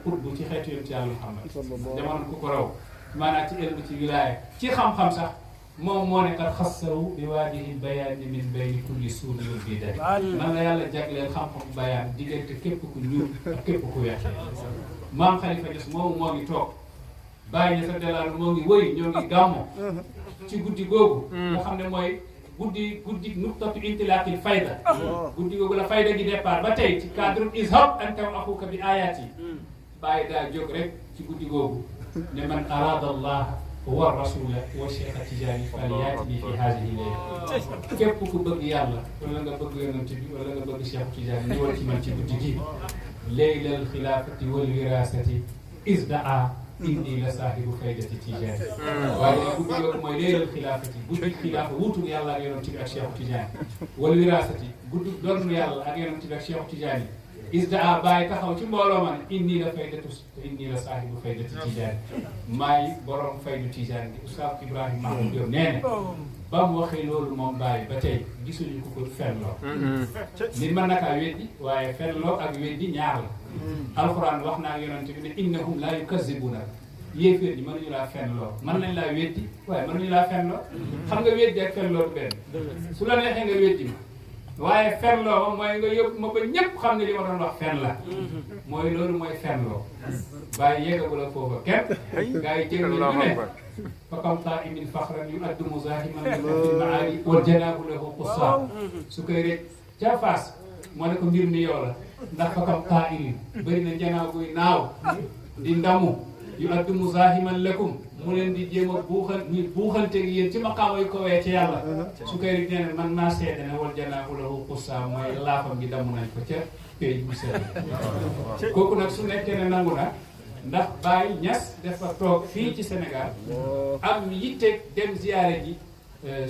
xutbu ci xeetu yonent yàlla Muhammad jamono ku ko raw maanaam ci ilmu ci wilaaya ci xam-xam sax moom moo ne kat xassaru bi waadihi bayaani min bayni kulli suudi wal bidai man la yàlla jagleel xam-xam bayaan diggante képp ku ñuul ak képp ku weex maam Khalifa Niass moomu moo ngi toog bàyyi ña sa delaal moo ngi wëy ñoo ngi gàmmo ci guddi googu nga xam ne mooy guddi nuqtatu intilaaqil fayda guddi googu la fayda gi départ ba tey ci cadre izhab anta wa axuka bi ayaati bàyyi daa jóg rek ci guddi googu ne man arada allah wa rasula wa cheikh Tijaani falyaati fi haadihi layla képp ku bëgg yàlla wala nga bëgg yonent bi wala nga bëgg cheikh Tijaani ñëwal ci man ci guddi gi laylal xilaafati wal wirasati isdaa inni la saahibu faydati Tijaani waaye nag guddi googu mooy laylal xilaafati guddi xilaafa wuutu yàlla ak yonent bi ak cheikh Tijaani wal wirasati guddi doon yàlla ak yonent bi ak cheikh Tijaani isdaa bàyyi taxaw ci mbooloo ma ne inni la faydatu inni la saahibu faydati Tijaani maay borom faydu Tijaani bi Oustaz Ibrahima Mahmoud Diop nee na ba mu waxee loolu moom bàyyi ba tey gisuñu ko ko fenloo nit mën na kaa weddi waaye fenloo ak weddi ñaar la alxuraan wax naa ak yonent bi ne innahum laa yukazzibuna yéeféer ñi mënuñu laa fenloo mën nañ laa weddi waaye mënuñu laa fenloo xam nga weddi ak fenloo du benn su la neexee nga weddi ma waaye fenloo ma mooy nga yóbbu ma ba ñëpp xam ne li ma doon wax fen la mooy loolu mooy fenloo bàyyi yeggagul ak foofa kenn gaa yi jëg nañu ne fa kam taa imin faxran yu addu muzahiman lahu fil maali wal janaabu lahu qussa su koy rek ca Faas moo ne ko mbir mi yow la ndax fa kam taa imin bëri na janaaw buy naaw di ndamu yu addu muzahiman lakum mu leen di jéem a buuxanteeg yéen ci maqaama yu ko wee ci yàlla su koy rek nee man maa seede ne wal janaabu lahu qussa mooy laafam gi damu nañ ko ca pays bu sell kooku nag su nekkee ne nangu na ndax Baye Niass dafa toog fii ci Sénégal am yitteeg dem ziyaare ji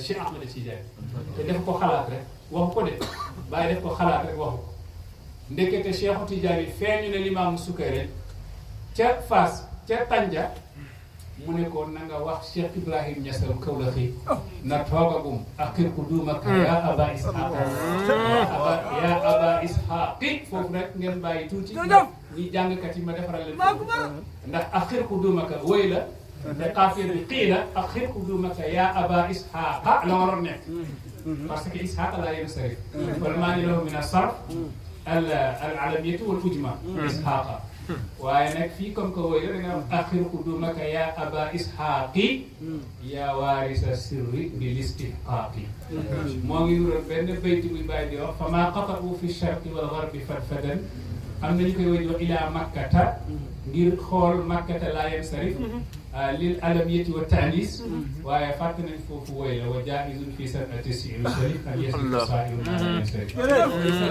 Cheikh Ahmed Tidiane te def ko xalaat rek waxu ko de Baye def ko xalaat rek waxu ko ndekete Cheikh Tidiane yi feeñu ne Limaamu Sukkare ca Fass ca Tanja mu ne ko na nga wax Cheikh Ibrahim Niass al Kawlaxi na toogagum aqir ku duumaka yaa aba ishaq yaa aba ishaqi foofu rek ngeen bàyyi tuuti ñi jàngkat yi ma defaral leen ndax aqir ku duumaka woy la te xaafir bi xii la aqir ku duumaka yaa aba ishaqa la waroon nekk parce que ishaq laa yéen sarif wala maa ngi lahu min asarf al alamiyatu wal ujma ishaqa waaye nag fii comme que woy la da nga am axir qudumaka yaa aba ishaqi yaa waarisa sirri bil istihqaqi moo ngi nural benn bayti buy bàyyi di wax fa maa qata'u fi sharqi wal gharbi fadfadan am nañu koy woy di wax ilaa makkata ngir xool makkata laa yem sarif lil alamiyati wa taanis waaye fàtte nañ foofu woy la wa jaizun fi sanati siru sharif an yasbiqa saa'iru laa yem sarif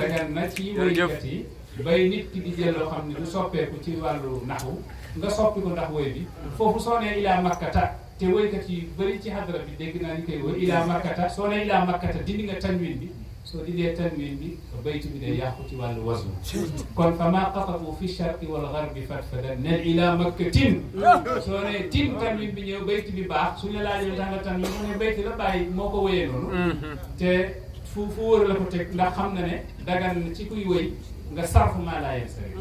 dagan na ci woykat yi bay nit ki di jël loo xam ne du soppeeku ci wàllu naxu nga soppi ko ndax woy bi foofu soo nee ilaa makkata te woykat yi bëri ci hadra bi dégg naa ni koy woy ilaa makkata soo nee ilaa makkata dindi nga tanwin bi soo dindee tanwin bi baytu bi day yàqu ci wàllu waslu kon fa maa qata'u fi sharqi wal gharbi fadfadan nel ilaa makkatin soo nee tin tanwin bi ñëw baytu bi baax suñu la laajee tax nga tanwin mu ne baytu la bàyyi moo ko woyee noonu te fu wóor la ko teg ndax xam na ne dagan ci kuy woy nga sarfu maa laa yem sarif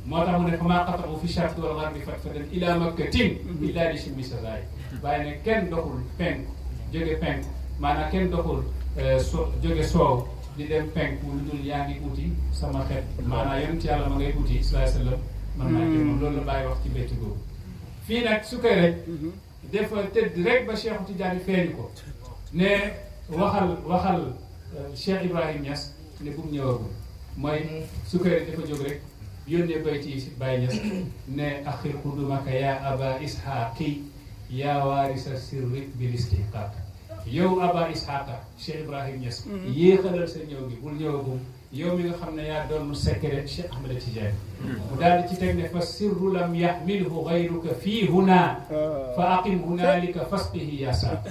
moo tax mu ne fa maa qata'u fi sharqi wal gharbi fadfadan ilaa makkatin illaa li shimmi sazaay waaye ne kenn doxul penku jóge penku maanaam kenn doxul jóge soow di dem penku lu dul yaa ngi uti sama xeet maanaam yonent yàlla ma ngay uti sallallahu alayhi wa sallam man maa ngi moom loolu la bàyyi wax ci béytu googu fii nag su koy rek dafa tëdd rek ba Cheikh Tidiane feeñu ko ne waxal Cheikh Ibrahim Niass ne bu mu ñëwagul mooy su koy rek dafa jóg rek yónnee bayti yi si Baye Niass ne axir qudumaka yaa aba ishaqi yaa waarisa sirri bil istihqaq yow aba ishaqa Cheikh Ibrahim Niass yéexalal sa ñëw gi bul ñëwagum yow mi nga xam ne yaa doon secret Cheikh Ahmed Tidiane mu daal di ci teg ne fa sirru lam yaxmilhu gayruka fii huna fa aqim hunalika fasqihi ya sa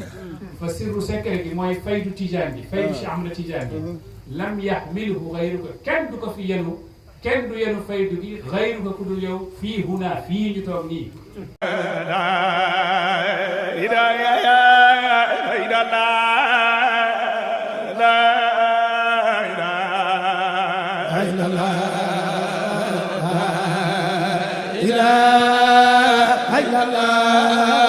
fa sirru secret gi mooy faydu Tidiane bi faydu Cheikh Ahmed Tidiane bi lam yaxmilhu gayruka kenn du ko fi yenu kenn du yenu faydu gi gayruka ku dul yow fii huna fii ñu toog nii ilaha illallah